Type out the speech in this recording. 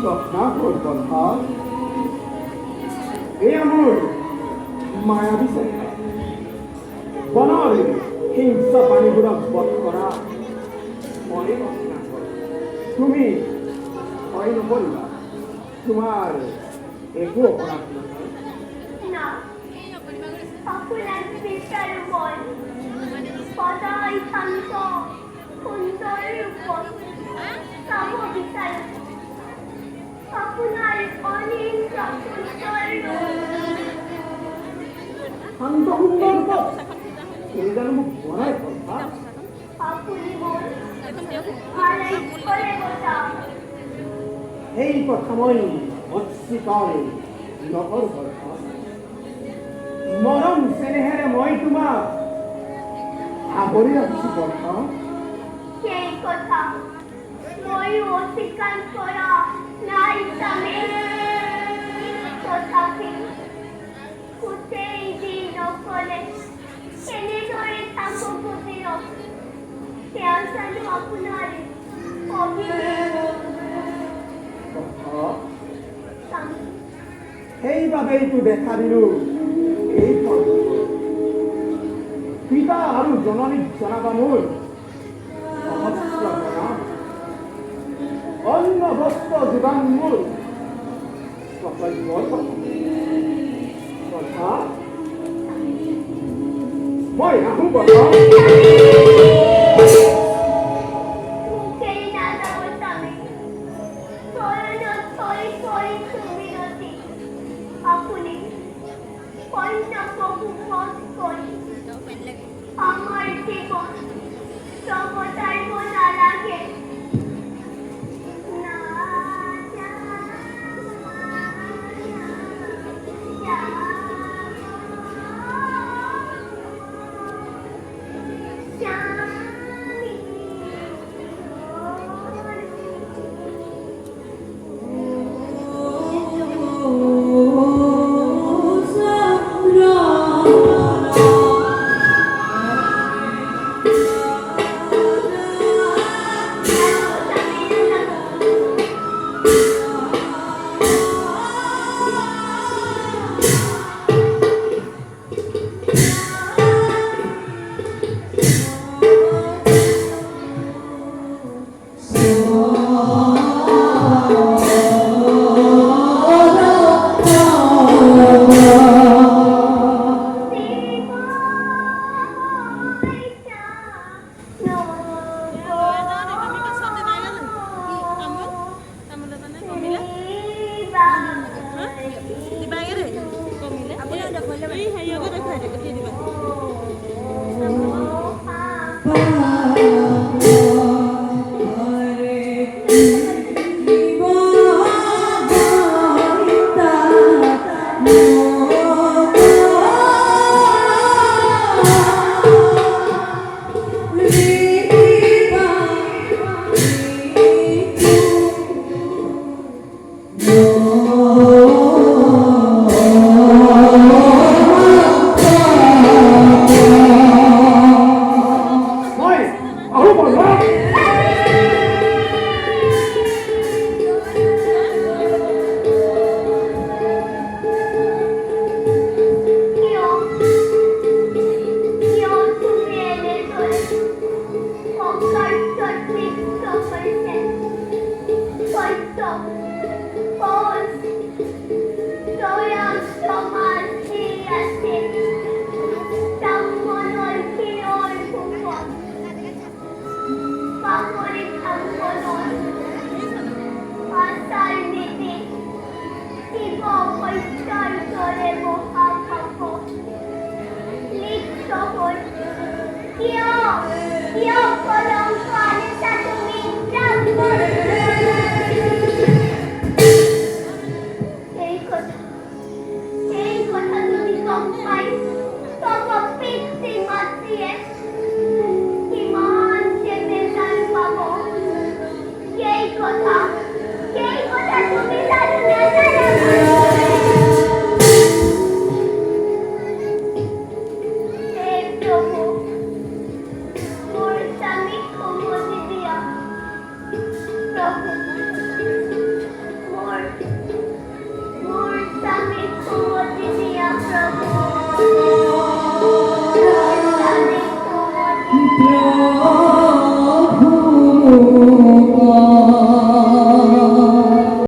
স্বপ্না খলকন এই আমার মায়াবী চেহেরা বনৰ হিংসা পানীবোৰক বধ কৰা মই ৰচনা কৰোঁ তুমি ভয় নকৰিবা তোমাৰ একো অপৰাধ নহয় না আপনার পিতার উপর সদাই শান্ত সুন্দর উপর সম বিচার আপনার অনেক সুন্দর শান্ত সুন্দর এই যেন মোক বনাই কথা আপনি মোর ভালাই করে কথা এই কথা মই অস্বীকাৰ নকৰোঁ কথা মৰম চেনেহেৰে মই তোমাক আৱৰি ৰাখিছোঁ কথা সেই কথা মই অস্বীকাৰ কৰা নাই স্বামী তথাপি গোটেই দিন অকলে কেনেদৰে থাকো বুজিৰক তেওঁ জানো আপোনাৰ সেইবাবেইতো দেখা দিলোঁ এই পিতা আৰু জননীক জনাবা মোৰ সহস্ৰ প্ৰণাম অন্ন বস্ত্ৰ যোগান মোৰ কৰ্তব্যৰ কথা মই আহোঁ কথা আমার জীবন সবতার গোনা লাগে না Bye.